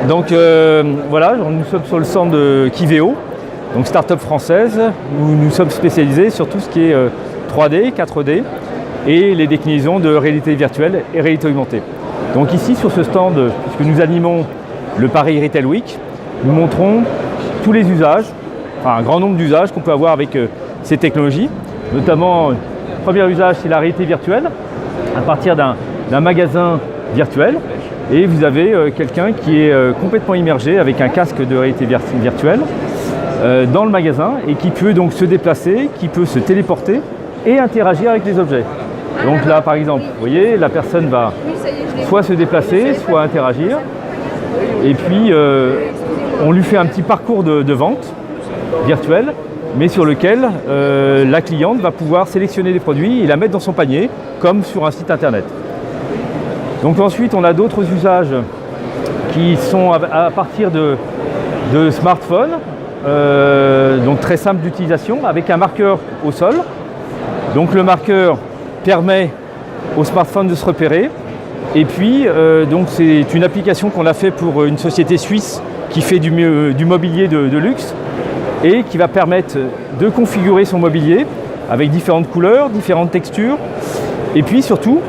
Donc voilà, nous sommes sur le stand de Kiveo, donc start-up française, où nous sommes spécialisés sur tout ce qui est 3D, 4D et les déclinaisons de réalité virtuelle et réalité augmentée. Donc ici sur ce stand, puisque nous animons le Paris Retail Week, nous montrons tous les usages, enfin un grand nombre d'usages qu'on peut avoir avec ces technologies. Notamment, le premier usage c'est la réalité virtuelle, à partir d'un magasin virtuel. Et vous avez quelqu'un qui est complètement immergé avec un casque de réalité virtuelle dans le magasin et qui peut donc se déplacer, qui peut se téléporter et interagir avec les objets. Donc là par exemple, vous voyez, la personne va soit se déplacer, soit interagir. Et puis on lui fait un petit parcours de vente virtuel, mais sur lequel la cliente va pouvoir sélectionner des produits et la mettre dans son panier, comme sur un site internet. Donc ensuite, on a d'autres usages qui sont à partir de smartphones, donc très simple d'utilisation, avec un marqueur au sol. Donc le marqueur permet au smartphone de se repérer. Et puis, donc c'est une application qu'on a fait pour une société suisse qui fait du mobilier de luxe et qui va permettre de configurer son mobilier avec différentes couleurs, différentes textures, et puis surtout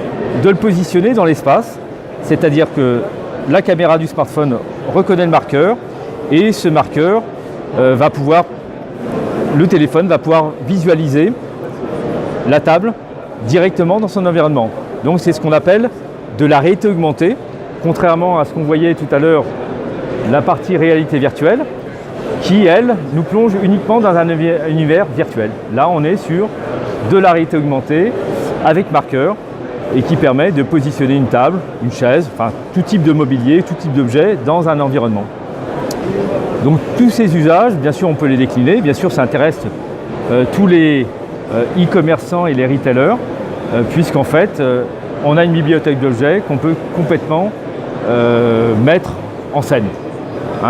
de le positionner dans l'espace, c'est-à-dire que la caméra du smartphone reconnaît le marqueur et ce marqueur le téléphone va pouvoir visualiser la table directement dans son environnement. Donc c'est ce qu'on appelle de la réalité augmentée, contrairement à ce qu'on voyait tout à l'heure, la partie réalité virtuelle, qui elle nous plonge uniquement dans un univers virtuel. Là on est sur de la réalité augmentée avec marqueur, et qui permet de positionner une table, une chaise, enfin tout type de mobilier, tout type d'objet dans un environnement. Donc tous ces usages, bien sûr on peut les décliner, bien sûr ça intéresse tous les e-commerçants et les retailers, puisqu'en fait on a une bibliothèque d'objets qu'on peut complètement mettre en scène.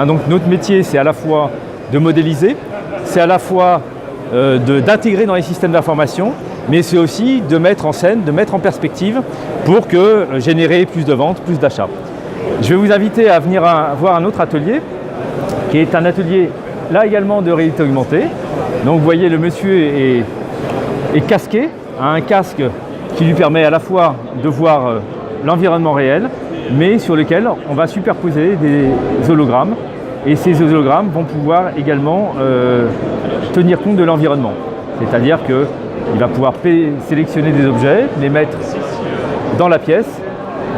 Donc notre métier c'est à la fois de modéliser, c'est à la fois d'intégrer dans les systèmes d'information, mais c'est aussi de mettre en scène, de mettre en perspective pour générer plus de ventes, plus d'achats. Je vais vous inviter à venir voir un autre atelier, qui est un atelier là également de réalité augmentée. Donc vous voyez le monsieur est casqué, a un casque qui lui permet à la fois de voir l'environnement réel, mais sur lequel on va superposer des hologrammes. Et ces hologrammes vont pouvoir également tenir compte de l'environnement. C'est-à-dire qu'il va pouvoir sélectionner des objets, les mettre dans la pièce,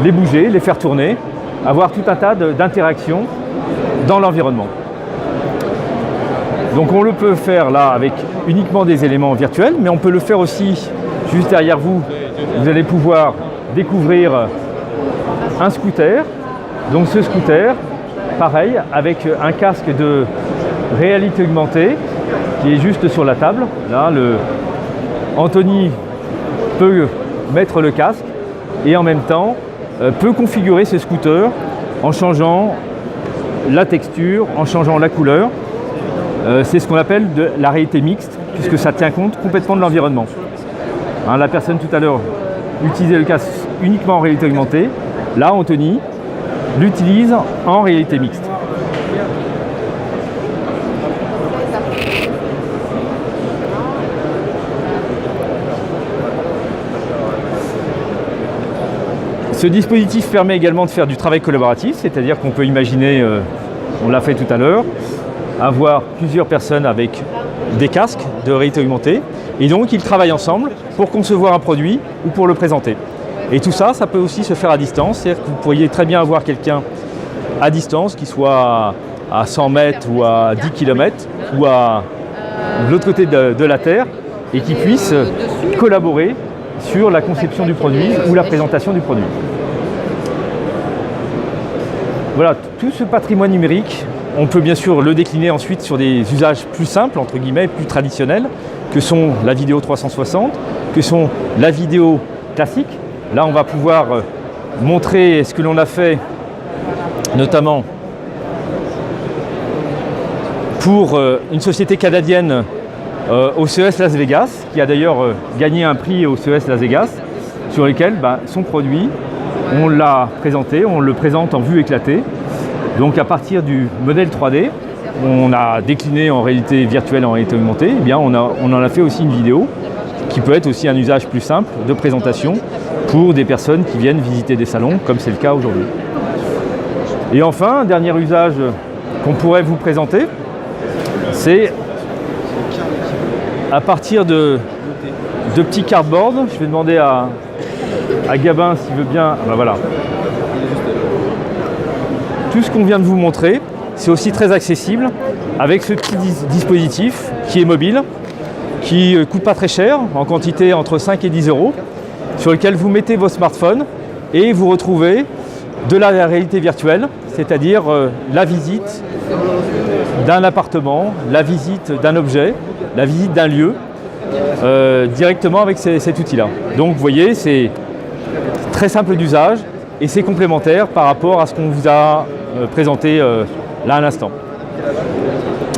les bouger, les faire tourner, avoir tout un tas d'interactions dans l'environnement. Donc on le peut faire là avec uniquement des éléments virtuels, mais on peut le faire aussi juste derrière vous. Vous allez pouvoir découvrir un scooter. Donc ce scooter, pareil, avec un casque de réalité augmentée qui est juste sur la table. Là, Anthony peut mettre le casque et en même temps peut configurer ce scooter en changeant la texture, en changeant la couleur. C'est ce qu'on appelle de la réalité mixte, puisque ça tient compte complètement de l'environnement. La personne tout à l'heure utilisait le casque uniquement en réalité augmentée. Là, Anthony l'utilise en réalité mixte. Ce dispositif permet également de faire du travail collaboratif, c'est-à-dire qu'on peut imaginer, on l'a fait tout à l'heure, avoir plusieurs personnes avec des casques de réalité augmentée et donc ils travaillent ensemble pour concevoir un produit ou pour le présenter. Et tout ça, ça peut aussi se faire à distance, c'est-à-dire que vous pourriez très bien avoir quelqu'un à distance qui soit à 100 mètres ou à 10 km ou à l'autre côté de la Terre et qui puisse collaborer sur la conception du produit ou la présentation du produit. Voilà, tout ce patrimoine numérique, on peut bien sûr le décliner ensuite sur des usages plus simples, entre guillemets, plus traditionnels, que sont la vidéo 360, que sont la vidéo classique. Là, on va pouvoir montrer ce que l'on a fait, notamment pour une société canadienne au CES Las Vegas, qui a d'ailleurs gagné un prix au CES Las Vegas, sur lequel son produit, on l'a présenté, on le présente en vue éclatée. Donc à partir du modèle 3D, on a décliné en réalité virtuelle et en réalité augmentée, eh bien on en a fait aussi une vidéo qui peut être aussi un usage plus simple de présentation pour des personnes qui viennent visiter des salons, comme c'est le cas aujourd'hui. Et enfin, un dernier usage qu'on pourrait vous présenter, c'est à partir de petits cardboards. Je vais demander à Gabin s'il veut bien. Ah ben voilà. Tout ce qu'on vient de vous montrer, c'est aussi très accessible avec ce petit dispositif qui est mobile, qui ne coûte pas très cher, en quantité entre 5 et 10 euros, sur lequel vous mettez vos smartphones et vous retrouvez de la réalité virtuelle, c'est-à-dire la visite d'un appartement, la visite d'un objet, la visite d'un lieu, directement avec cet outil-là. Donc vous voyez, c'est très simple d'usage et c'est complémentaire par rapport à ce qu'on vous a présenté là à l'instant.